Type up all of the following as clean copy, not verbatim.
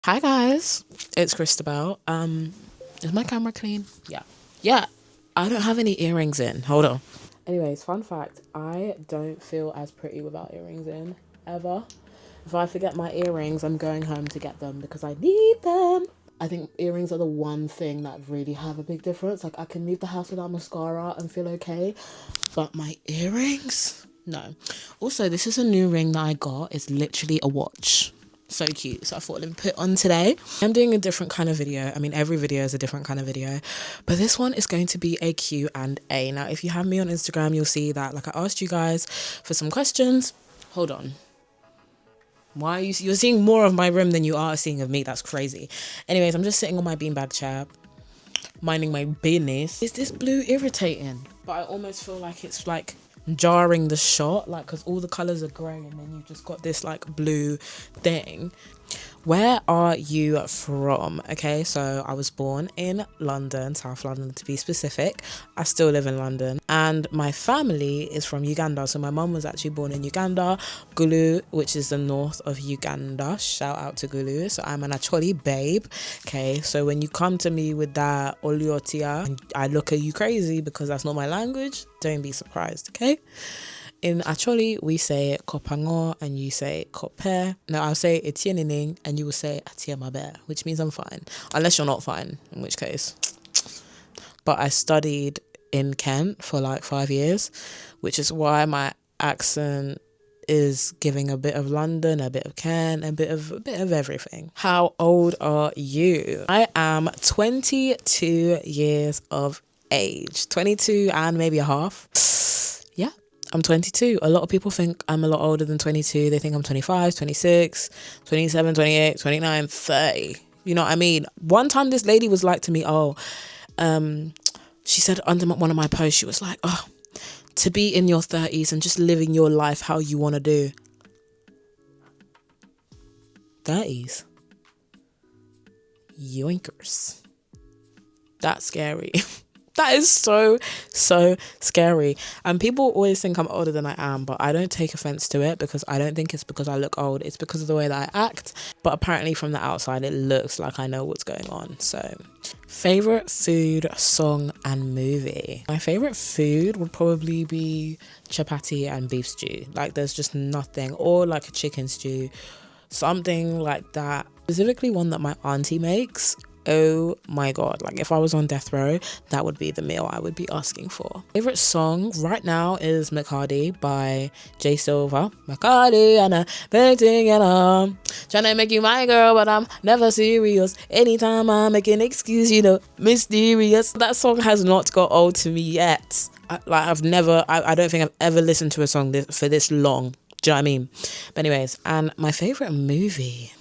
Hi guys, it's Christabel. Is my camera clean? Yeah. I don't have any earrings in. Hold on. Anyways, fun fact: I don't feel as pretty without earrings in ever. If I forget my earrings, I'm going home to get them because I need them. I think earrings are the one thing that really have a big difference. Like I can leave the house without mascara and feel okay, but my earrings, no. Also, this is a new ring that I got. It's literally a watch. So cute. So I thought let me put on today. I'm doing a different kind of video. I mean, every video is a different kind of video, but this one is going to be a Q&A. Now, if you have me on Instagram, you'll see that like I asked you guys for some questions. Hold on. Why are you're seeing more of my room than you are seeing of me? That's crazy. Anyways, I'm just sitting on my beanbag chair, minding my business. Is this blue irritating? But I almost feel like it's like jarring the shot, like because all the colors are grey and then you've just got this like blue thing. Where are you from? Okay, so I was born in London, South London to be specific. I still live in London, and my family is from Uganda. So my mum was actually born in Uganda, Gulu, which is the north of Uganda. Shout out to Gulu. So I'm an Acholi babe. Okay, so when you come to me with that Oliotia, I look at you crazy because that's not my language. Don't be surprised, okay? In Acholi, we say kopango and you say kope. Now I'll say etienining and you will say atia mabe, which means I'm fine. Unless you're not fine, in which case. But I studied in Kent for like 5 years, which is why my accent is giving a bit of London, a bit of Kent, a bit of everything. How old are you? I am 22 years of age. 22 and maybe a half. Yeah. I'm 22. A lot of people think I'm a lot older than 22. They think I'm 25, 26, 27, 28, 29, 30. You know what I mean? One time this lady was like to me, she said under one of my posts, she was like, oh, to be in your 30s and just living your life how you want to do. 30s? Yoinkers. That's scary. That is so scary. And people always think I'm older than I am, but I don't take offense to it because I don't think it's because I look old. It's because of the way that I act. But apparently from the outside, it looks like I know what's going on. So, favorite food, song, and movie. My favorite food would probably be chapati and beef stew. Like there's just nothing, or like a chicken stew, something like that. Specifically one that my auntie makes. Oh my god, like if I was on death row, that would be the meal I would be asking for. Favorite song right now is McCarty by Jay Silva. McCarty and a painting and trying to make you my girl, but I'm never serious. Anytime I make an excuse, you know, mysterious. That song has not got old to me yet. I don't think I've ever listened to a song for this long. Do you know what I mean? But anyways, and my favorite movie.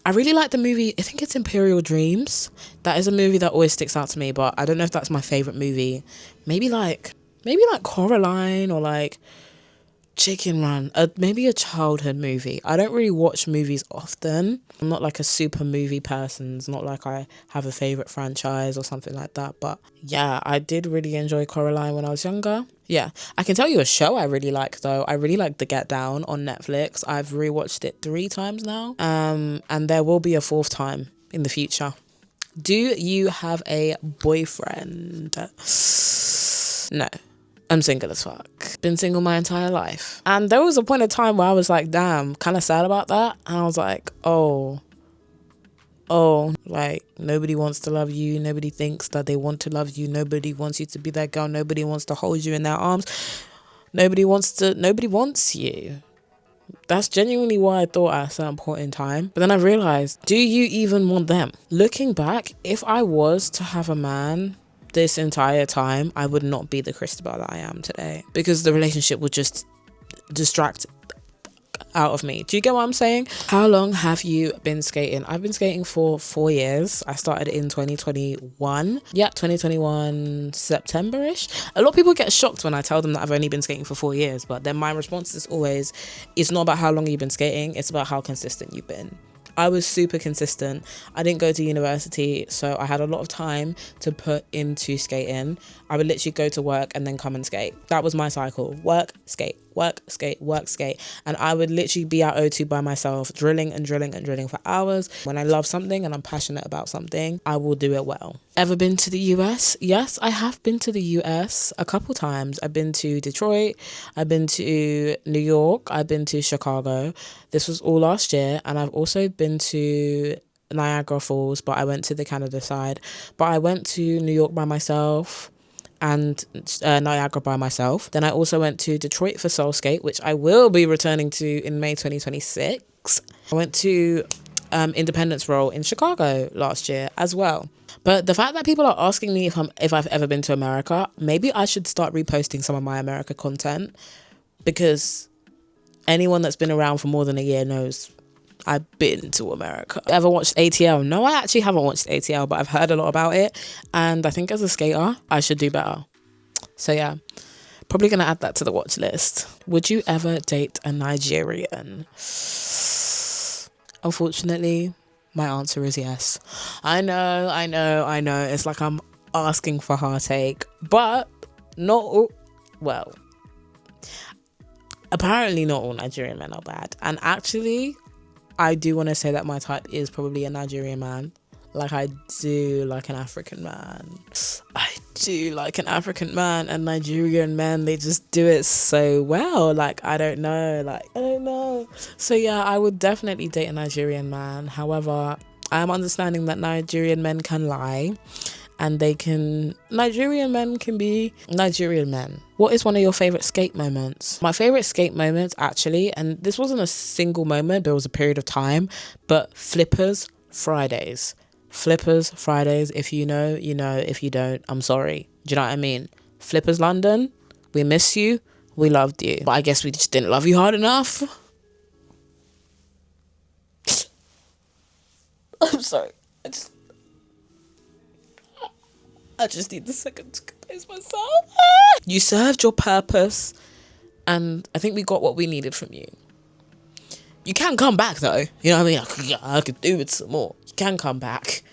I really like the movie, I think it's Imperial Dreams. That is a movie that always sticks out to me, but I don't know if that's my favourite movie. Maybe like Coraline or like Chicken Run. Maybe a childhood movie. I don't really watch movies often. I'm not like a super movie person. It's not like I have a favourite franchise or something like that. But yeah, I did really enjoy Coraline when I was younger. Yeah, I can tell you a show I really like though. I really like The Get Down on Netflix. I've rewatched it 3 times now. And there will be a 4th time in the future. Do you have a boyfriend? No. I'm single as fuck. Been single my entire life. And there was a point of time where I was like, damn, kind of sad about that. And I was like, oh, like nobody wants to love you. Nobody thinks that they want to love you. Nobody wants you to be that girl. Nobody wants to hold you in their arms. Nobody wants you. That's genuinely what I thought at a certain point in time. But then I realized, do you even want them? Looking back, if I was to have a man this entire time, I would not be the Christabel that I am today because the relationship would just distract out of me. Do you get what I'm saying? How long have you been skating? I've been skating for 4 years. I started in 2021. Yeah, 2021 September-ish. A lot of people get shocked when I tell them that I've only been skating for 4 years, but then my response is always, it's not about how long you've been skating, it's about how consistent you've been. I was super consistent. I didn't go to university, so I had a lot of time to put into skating. I would literally go to work and then come and skate. That was my cycle. Work, skate, work, skate. And I would literally be at O2 by myself, drilling and drilling and drilling for hours. When I love something and I'm passionate about something, I will do it well. Ever been to the US? Yes, I have been to the US a couple times. I've been to Detroit, I've been to New York, I've been to Chicago. This was all last year. And I've also been to Niagara Falls, but I went to the Canada side. But I went to New York by myself and Niagara by myself. Then I also went to Detroit for Soul Skate, which I will be returning to in May 2026. I went to Independence Roll in Chicago last year as well. But the fact that people are asking me if I've ever been to America, maybe I should start reposting some of my America content, because anyone that's been around for more than a year knows I've been to America. Ever watched ATL? No, I actually haven't watched ATL, but I've heard a lot about it. And I think as a skater, I should do better. So yeah, probably going to add that to the watch list. Would you ever date a Nigerian? Unfortunately, my answer is yes. I know. It's like I'm asking for heartache, but apparently not all Nigerian men are bad. And actually, I do want to say that my type is probably a Nigerian man. Like, I do like an African man. And Nigerian men, they just do it so well. I don't know. So yeah, I would definitely date a Nigerian man. However, I am understanding that Nigerian men can lie. And Nigerian men can be Nigerian men. What is one of your favourite skate moments? My favourite skate moments, actually, and this wasn't a single moment, there was a period of time, but Flippers Fridays. If you know, you know. If you don't, I'm sorry. Do you know what I mean? Flippers London, we miss you. We loved you. But I guess we just didn't love you hard enough. I'm sorry. I just need the second to compose myself. You served your purpose, and I think we got what we needed from you. You can come back though. You know what I mean? I could do with some more. You can come back.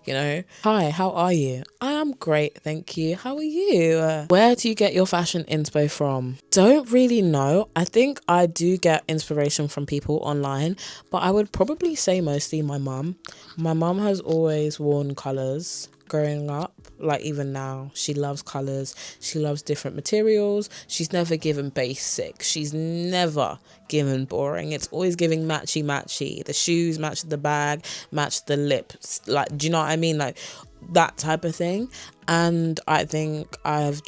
You know? Hi, how are you? I am great, thank you. How are you? Where do you get your fashion inspo from? Don't really know. I think I do get inspiration from people online, but I would probably say mostly my mum. My mum has always worn colours growing up. Like, even now, she loves colours. She loves different materials. She's never given basic. She's never given boring. It's always giving matchy. The shoes match the bag, match the lips. Like, do you know what I mean? Like, that type of thing. And I think I've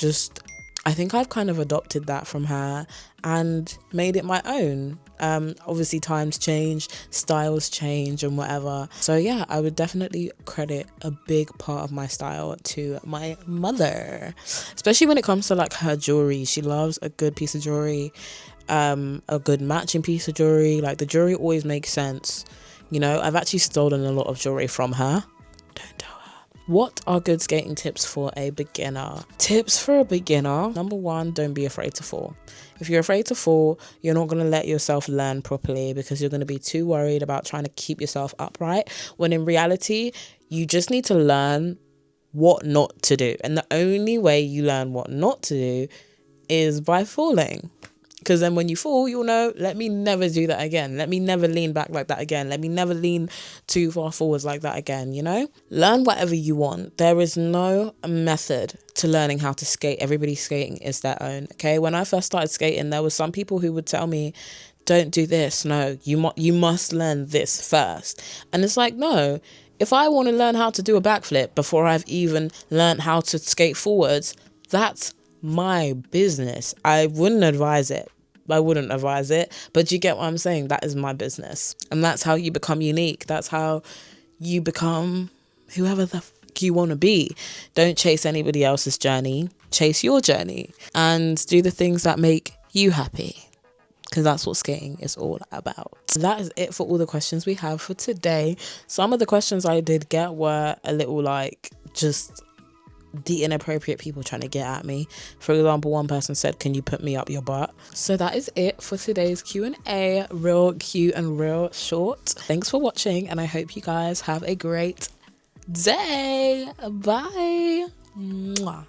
kind of adopted that from her and made it my own. Obviously times change, styles change and whatever. So yeah, I would definitely credit a big part of my style to my mother, especially when it comes to like her jewelry. She loves a good piece of jewelry, a good matching piece of jewelry. Like, the jewelry always makes sense. You know, I've actually stolen a lot of jewelry from her. Don't tell her. What are good skating tips for a beginner? Tips for a beginner. Number one, don't be afraid to fall. If you're afraid to fall, you're not going to let yourself learn properly, because you're going to be too worried about trying to keep yourself upright, when in reality, you just need to learn what not to do. And the only way you learn what not to do is by falling. Because then when you fall, you'll know, let me never do that again. Let me never lean back like that again. Let me never lean too far forwards like that again, you know? Learn whatever you want. There is no method to learning how to skate. Everybody's skating is their own, okay? When I first started skating, there was some people who would tell me, don't do this. No, you must learn this first. And it's like, no. If I want to learn how to do a backflip before I've even learned how to skate forwards, that's my business. I wouldn't advise it, but you get what I'm saying. That is my business, and that's how you become unique. That's how you become whoever the fuck you want to be. Don't chase anybody else's journey. Chase your journey and do the things that make you happy, because that's what skating is all about. That is it for all the questions we have for today. Some of the questions I did get were a little like just the inappropriate people trying to get at me. For example, one person said, can you put me up your butt? So that is it for today's Q&A. Real cute and real short. Thanks for watching, and I hope you guys have a great day. Bye. Mwah.